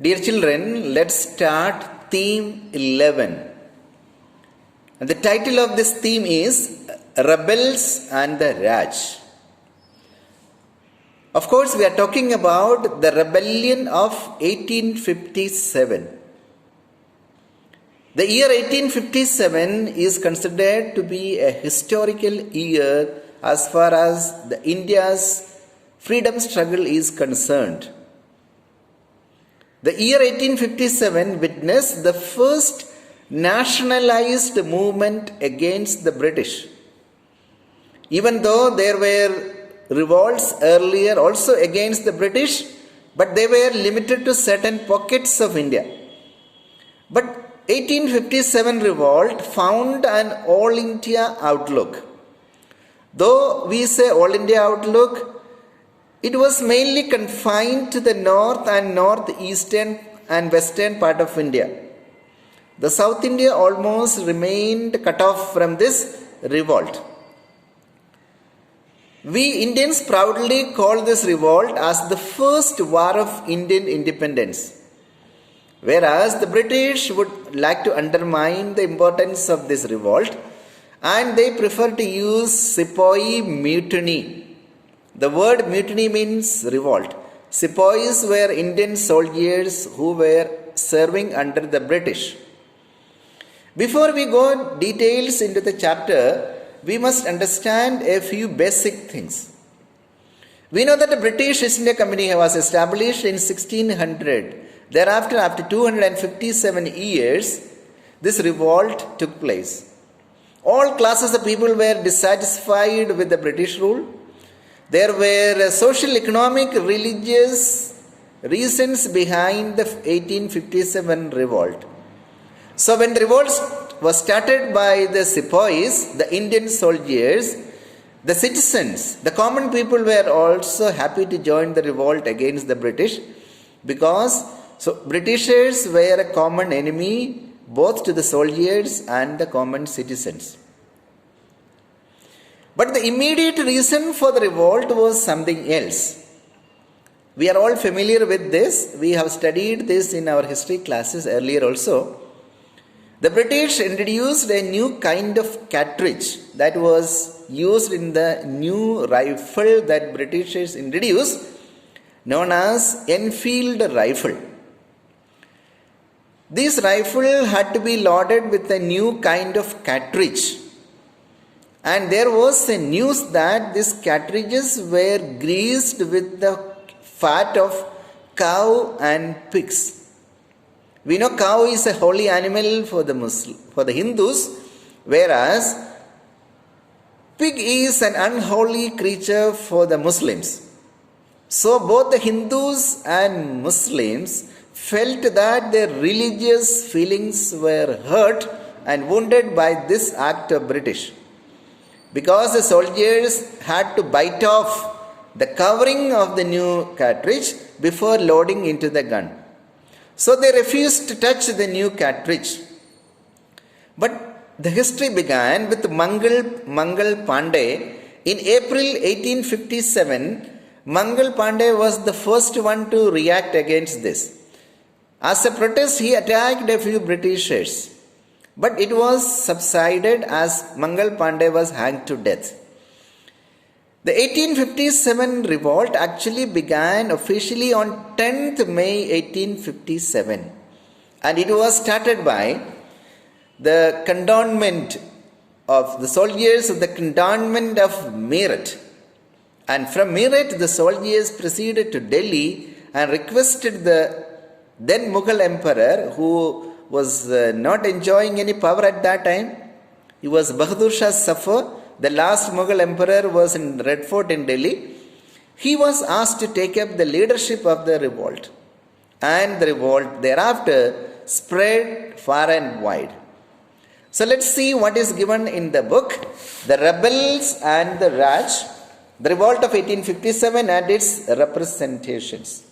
Dear children, let's start theme 11. And the title of this theme is Rebels and the Raj. Of course, we are talking about the rebellion of 1857. The year 1857 is considered to be a historical year as far as the India's freedom struggle is concerned. The year 1857 witnessed the first nationalized movement against the British. Even though there were revolts earlier also against the British, but they were limited to certain pockets of India. But 1857 revolt found an all India outlook. Though we say all India outlook, it was mainly confined to the north and northeastern and western part of India. The South India almost remained cut off from this revolt. We Indians proudly call this revolt as the first war of Indian independence. Whereas the British would like to undermine the importance of this revolt and they prefer to use Sepoy mutiny. The word mutiny means revolt. Sepoys were Indian soldiers who were serving under the British. Before we go details into the chapter, we must understand a few basic things. We know that the British East India Company was established in 1600. Thereafter, after 257 years, this revolt took place. All classes of people were dissatisfied with the British rule. There were social, economic, religious reasons behind the 1857 revolt. So when the revolt was started by the sepoys, the Indian soldiers, the citizens, the common people were also happy to join the revolt against the British because Britishers were a common enemy both to the soldiers and the common citizens. But the immediate reason for the revolt was something else. We are all familiar with this. We have studied this in our history classes earlier also. The British introduced a new kind of cartridge that was used in the new rifle that Britishers introduced, known as Enfield rifle. This rifle had to be loaded with a new kind of cartridge. And there was a news that these cartridges were greased with the fat of cow and pigs. We know cow is a holy animal for the Hindus, whereas pig is an unholy creature for the Muslims. So both the Hindus and Muslims felt that their religious feelings were hurt and wounded by this act of British. Because the soldiers had to bite off the covering of the new cartridge before loading into the gun. So they refused to touch the new cartridge. But the history began with Mangal Pandey. In April 1857, Mangal Pandey was the first one to react against this. As a protest, he attacked a few Britishers. But it was subsided as Mangal Pandey was hanged to death. The 1857 revolt actually began officially on 10th May 1857. And it was started by the cantonment of the soldiers of the cantonment of Meerut. And from Meerut, the soldiers proceeded to Delhi and requested the then Mughal emperor, who was not enjoying any power at that time. He was Bahadur Shah Zafar. The last Mughal emperor was in Red Fort in Delhi. He was asked to take up the leadership of the revolt. And the revolt thereafter spread far and wide. So let's see what is given in the book, The Rebels and the Raj, the revolt of 1857 and its representations.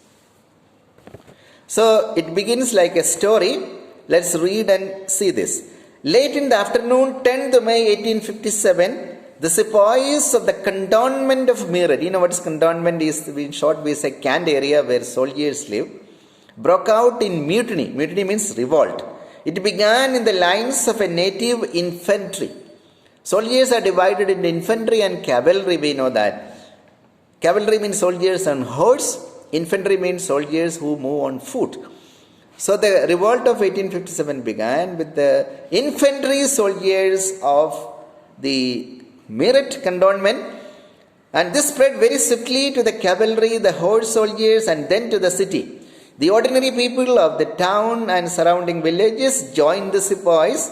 So it begins like a story. Let's read and see this. Late in the afternoon, 10th May 1857, the sepoys of the cantonment of Meerut, you know what is cantonment is, in short we say camp area where soldiers live. broke out in mutiny. Mutiny means revolt. It began in the lines of a native infantry. Soldiers are divided into infantry and cavalry, we know that. Cavalry means soldiers on horse, infantry means soldiers who move on foot. So the revolt of 1857 began with the infantry soldiers of the Meerut cantonment, and this spread very swiftly to the cavalry, the horse soldiers, and then to the city. The ordinary people of the town and surrounding villages joined the sepoys.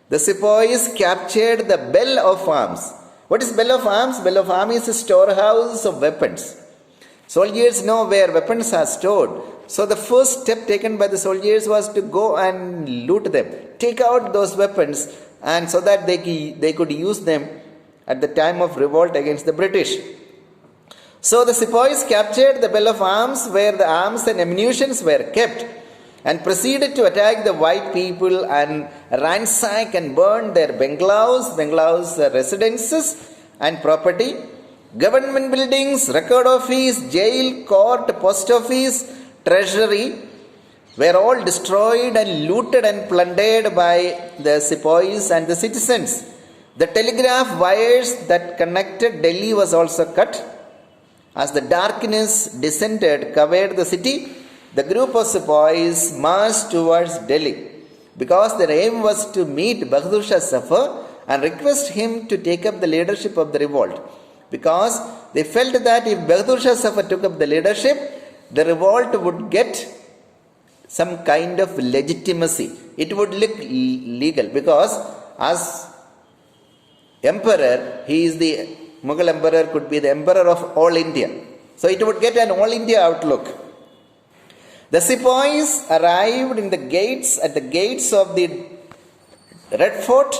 The sepoys captured the bell of arms. What is bell of arms? Bell of arms is a storehouse of weapons. Soldiers know where weapons are stored. So the first step taken by the soldiers was to go and loot them, take out those weapons, and so that they could use them at the time of revolt against the British. So the sepoys captured the bell of arms where the arms and ammunitions were kept, and proceeded to attack the white people and ransack and burn their bungalows, residences and property, government buildings, record office, jail, court, post office, treasury were all destroyed and looted and plundered by the sepoys and the citizens. The telegraph wires that connected Delhi was also cut. As the darkness descended, covered the city, the group of sepoys marched towards Delhi because their aim was to meet Bahadur Shah Zafar and request him to take up the leadership of the revolt, because they felt that if Bahadur Shah Zafar took up the leadership, the revolt would get some kind of legitimacy. It would look legal, because as emperor, he is the Mughal emperor, could be the emperor of all India. So it would get an all India outlook. The sepoys arrived at the gates of the Red Fort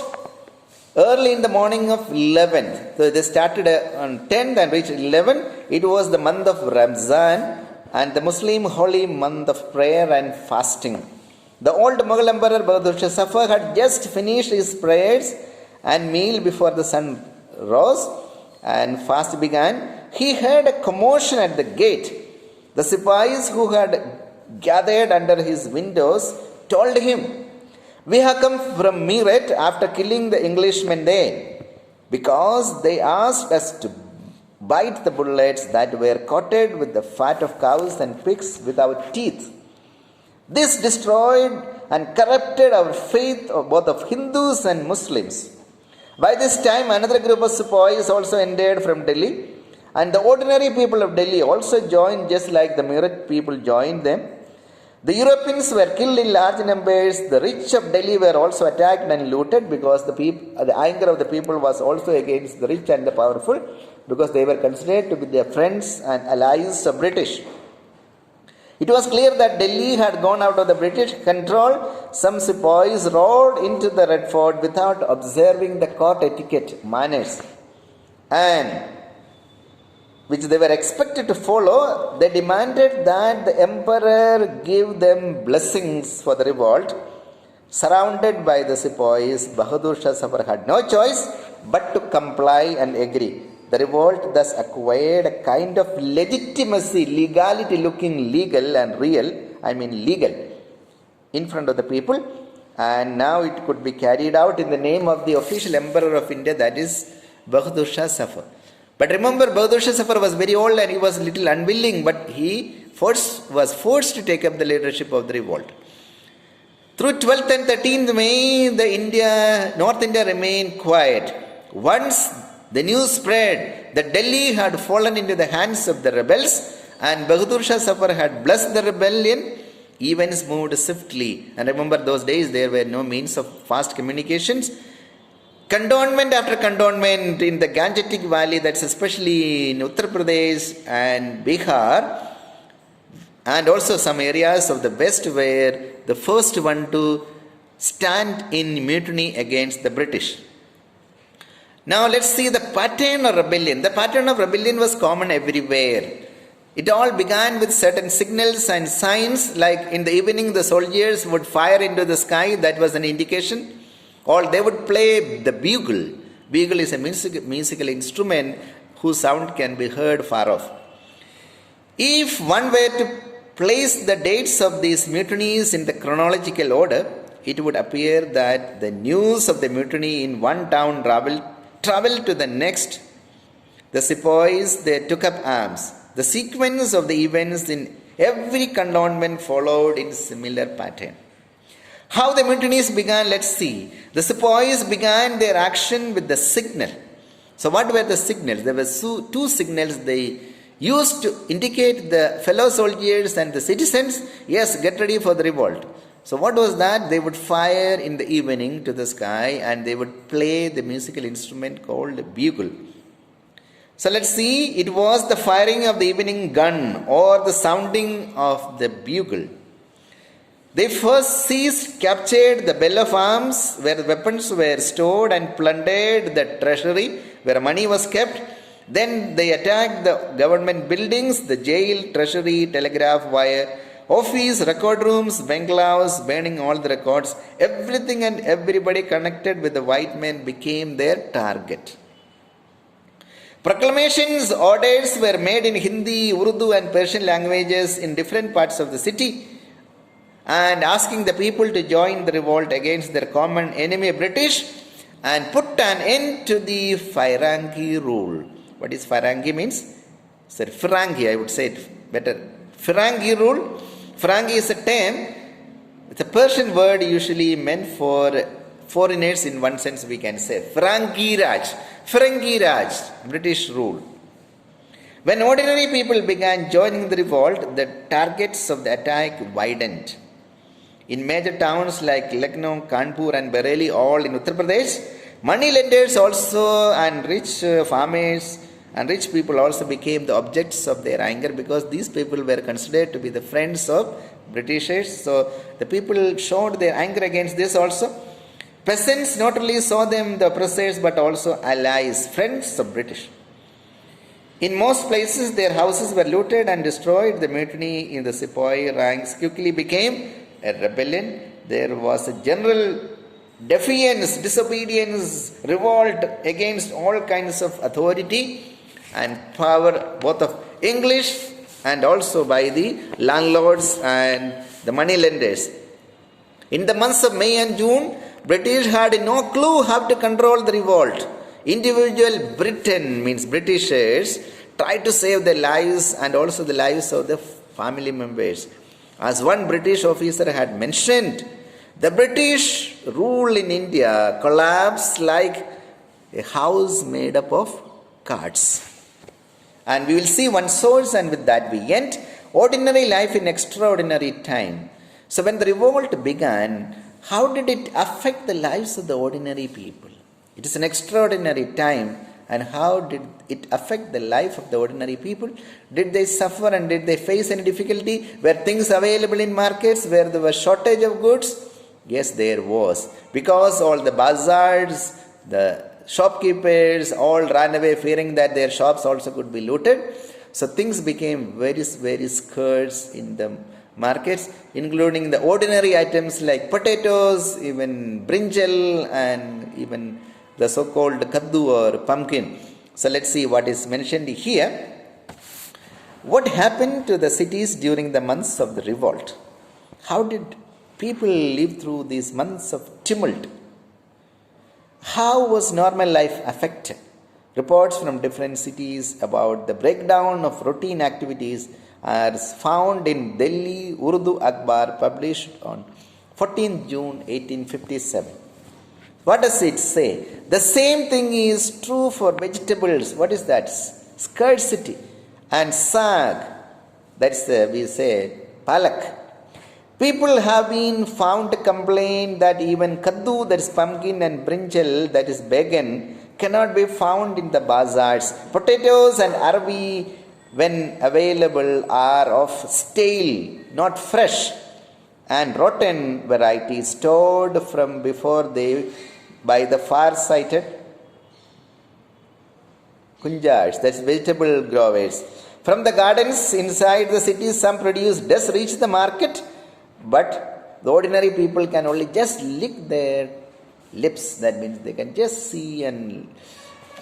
early in the morning of 11th. So they started on 10th and reached 11th. It was the month of Ramzan and the Muslim holy month of prayer and fasting. The old Mughal emperor Bahadur Shah Zafar had just finished his prayers and meal before the sun rose and fast began. He heard a commotion at the gate. The sepoys who had gathered under his windows told him, "We have come from Meerut after killing the Englishmen there, because they asked us to bite the bullets that were coated with the fat of cows and pigs without teeth. This destroyed and corrupted our faith of both of Hindus and Muslims." By this time, another group of sepoys also entered from Delhi, and the ordinary people of Delhi also joined, just like the Meerut people joined them. The Europeans were killed in large numbers. The rich of Delhi were also attacked and looted, because the anger of the people was also against the rich and the powerful, because they were considered to be their friends and allies of British. It was clear that Delhi had gone out of the British control. Some sepoys rode into the Red Fort without observing the court etiquette, manners, and which they were expected to follow. They demanded that the emperor give them blessings for the revolt. Surrounded by the sepoys, Bahadur Shah Zafar had no choice but to comply and agree. The revolt thus acquired a kind of legitimacy, legality, looking legal and real, legal, in front of the people, and now it could be carried out in the name of the official emperor of India, that is Bahadur Shah Zafar. But remember, Bahadur Shah Zafar was very old and he was a little unwilling, but he was forced to take up the leadership of the revolt. Through 12th and 13th May, North India remained quiet. Once the news spread that Delhi had fallen into the hands of the rebels and Bahadur Shah Zafar had blessed the rebellion, events moved swiftly. And remember, those days there were no means of fast communications. Cantonment after cantonment in the Gangetic Valley, that's especially in Uttar Pradesh and Bihar, and also some areas of the west, were the first one to stand in mutiny against the British. Now let's see the pattern of rebellion. The pattern of rebellion was common everywhere. It all began with certain signals and signs, like in the evening the soldiers would fire into the sky, that was an indication. Or they would play the bugle. Bugle is a musical instrument whose sound can be heard far off. If one were to place the dates of these mutinies in the chronological order, it would appear that the news of the mutiny in one town traveled to the next. The sepoys, they took up arms. The sequence of the events in every cantonment followed in similar pattern. How the mutinies began, let's see. The sepoys began their action with the signal. So what were the signals? There were two signals they used to indicate the fellow soldiers and the citizens, yes, get ready for the revolt. So what was that? They would fire in the evening to the sky and they would play the musical instrument called bugle. So let's see, it was the firing of the evening gun or the sounding of the bugle. They first seized, captured the bell of arms where weapons were stored and plundered the treasury where money was kept. Then they attacked the government buildings, the jail, treasury, telegraph wire, office, record rooms, bungalows, burning all the records. Everything and everybody connected with the white men became their target. Proclamations, orders were made in Hindi, Urdu and Persian languages in different parts of the city and asking the people to join the revolt against their common enemy British and put an end to the Firangi rule. What is Firangi means? Sir, Firangi, I would say it better. Firangi rule. Firangi is a term. It's a Persian word usually meant for foreigners in one sense we can say. Firangi Raj, British rule. When ordinary people began joining the revolt, the targets of the attack widened. In major towns like Lucknow, Kanpur and Bareilly, all in Uttar Pradesh, money lenders also and rich farmers and rich people also became the objects of their anger because these people were considered to be the friends of Britishers. So the people showed their anger against this also. Peasants not only saw them the oppressors but also allies, friends of British. In most places their houses were looted and destroyed. The mutiny in the sepoy ranks quickly became a rebellion. There was a general defiance, disobedience, revolt against all kinds of authority and power, both of English and also by the landlords and the money lenders. In the months of May and June, British had no clue how to control the revolt. Individual Britain, means Britishers, tried to save their lives and also the lives of the family members. As one British officer had mentioned, the British rule in India collapsed like a house made up of cards. And we will see one source and with that we end. Ordinary life in extraordinary time. So when the revolt began, how did it affect the lives of the ordinary people? It is an extraordinary time. And how did it affect the life of the ordinary people? Did they suffer and did they face any difficulty? Were things available in markets where there was shortage of goods? Yes, there was. Because all the bazaars, the shopkeepers all ran away fearing that their shops also could be looted. So things became very, very scarce in the markets, including the ordinary items like potatoes, even brinjal and even the so-called kaddu or pumpkin. So let's see what is mentioned here. What happened to the cities during the months of the revolt? How did people live through these months of tumult? How was normal life affected? Reports from different cities about the breakdown of routine activities are found in Delhi Urdu Akhbar published on 14 June 1857. What does it say? The same thing is true for vegetables. What is that? Scarcity. And sag. That's we say palak. People have been found to complain that even kaddu, that is pumpkin, and brinjal, that is began, cannot be found in the bazaars. Potatoes and arvi, when available, are of stale, not fresh, and rotten varieties stored from before they by the far-sighted kunjars, that's vegetable growers. From the gardens inside the cities, some produce does reach the market, but the ordinary people can only just lick their lips. That means they can just see and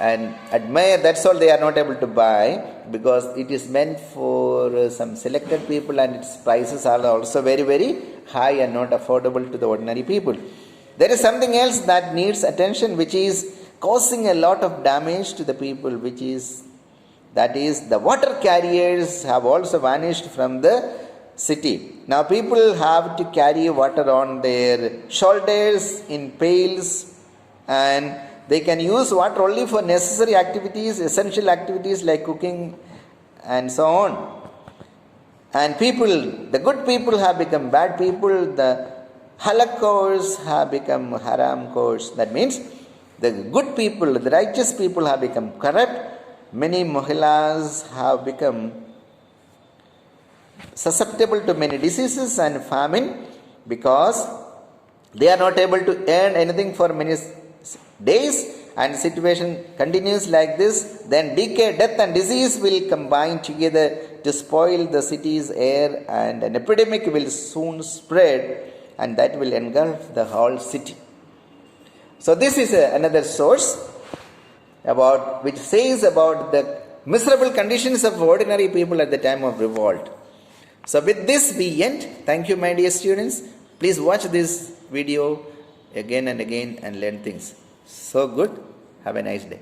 and admire. That's all they are not able to buy, because it is meant for some selected people, and its prices are also very, very high and not affordable to the ordinary people. There is something else that needs attention, which is causing a lot of damage to the people, that is the water carriers have also vanished from the city. Now people have to carry water on their shoulders in pails, and they can use water only for necessary activities, essential activities like cooking and so on. And the good people have become bad people, the halakors have become haramkors. That means the good people, the righteous people have become corrupt. Many Mahilas have become susceptible to many diseases and famine, because they are not able to earn anything for many days, and situation continues like this. Then decay, death and disease will combine together to spoil the city's air, and an epidemic will soon spread, and that will engulf the whole city. So this is another source which says about the miserable conditions of ordinary people at the time of revolt. So with this we end. Thank you, my dear students. Please watch this video again and again and learn things. So good. Have a nice day.